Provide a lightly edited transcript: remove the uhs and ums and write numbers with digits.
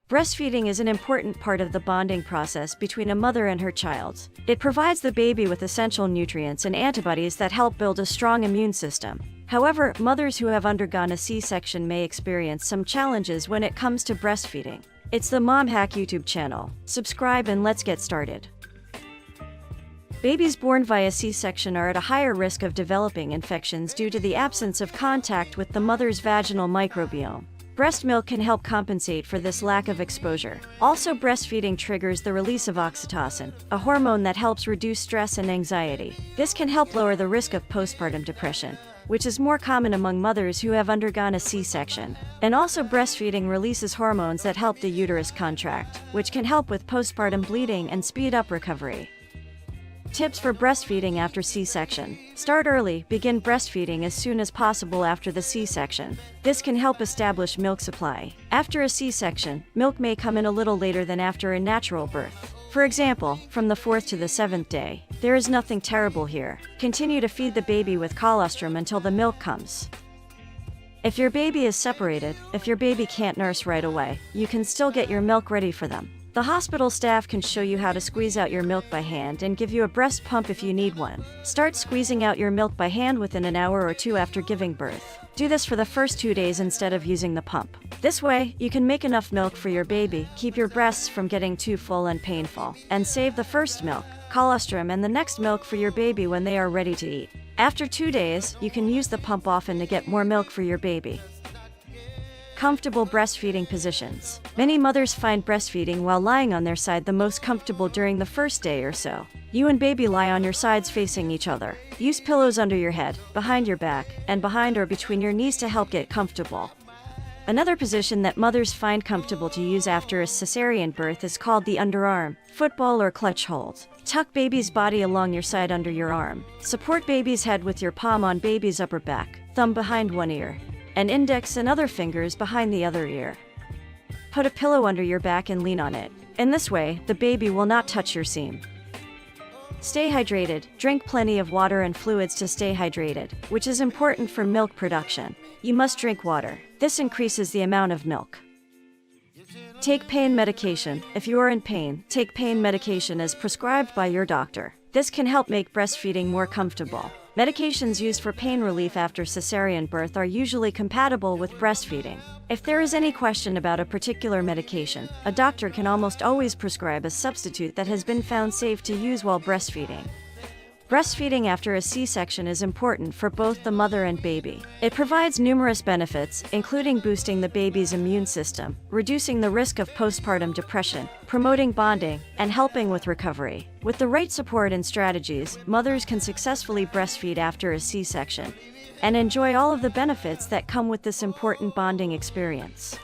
Breastfeeding is an important part of the bonding process between a mother and her child. It provides the baby with essential nutrients and antibodies that help build a strong immune system. However, mothers who have undergone a C-section may experience some challenges when it comes to breastfeeding. It's the Mom Hack YouTube channel. Subscribe and let's get started. Babies born via C-section are at a higher risk of developing infections due to the absence of contact with the mother's vaginal microbiome. Breast milk can help compensate for this lack of exposure. Also, breastfeeding triggers the release of oxytocin, a hormone that helps reduce stress and anxiety. This can help lower the risk of postpartum depression, which is more common among mothers who have undergone a C-section. And also, breastfeeding releases hormones that help the uterus contract, which can help with postpartum bleeding and speed up recovery. Tips for breastfeeding after C-section. Start early. Begin breastfeeding as soon as possible after the C-section. This can help establish milk supply. After a C-section, milk may come in a little later than after a natural birth. For example, from the 4th to the 7th day. There is nothing terrible here. Continue to feed the baby with colostrum until the milk comes. If your baby is separated, if your baby can't nurse right away, you can still get your milk ready for them. The hospital staff can show you how to squeeze out your milk by hand and give you a breast pump if you need one. Start squeezing out your milk by hand within an hour or two after giving birth. Do this for the first 2 days instead of using the pump. This way, you can make enough milk for your baby, keep your breasts from getting too full and painful, and save the first milk, colostrum, and the next milk for your baby when they are ready to eat. After 2 days, you can use the pump often to get more milk for your baby. Comfortable breastfeeding positions. Many mothers find breastfeeding while lying on their side the most comfortable during the first day or so. You and baby lie on your sides facing each other. Use pillows under your head, behind your back, and behind or between your knees to help get comfortable. Another position that mothers find comfortable to use after a cesarean birth is called the underarm, football, or clutch hold. Tuck baby's body along your side under your arm. Support baby's head with your palm on baby's upper back, thumb behind one ear, and index and other fingers behind the other ear. Put a pillow under your back and lean on it. In this way, the baby will not touch your seam. Stay hydrated. Drink plenty of water and fluids to stay hydrated, which is important for milk production. You must drink water. This increases the amount of milk. Take pain medication. If you are in pain, take pain medication as prescribed by your doctor. This can help make breastfeeding more comfortable. Medications used for pain relief after cesarean birth are usually compatible with breastfeeding. If there is any question about a particular medication, a doctor can almost always prescribe a substitute that has been found safe to use while breastfeeding. Breastfeeding after a C-section is important for both the mother and baby. It provides numerous benefits, including boosting the baby's immune system, reducing the risk of postpartum depression, promoting bonding, and helping with recovery. With the right support and strategies, mothers can successfully breastfeed after a C-section and enjoy all of the benefits that come with this important bonding experience.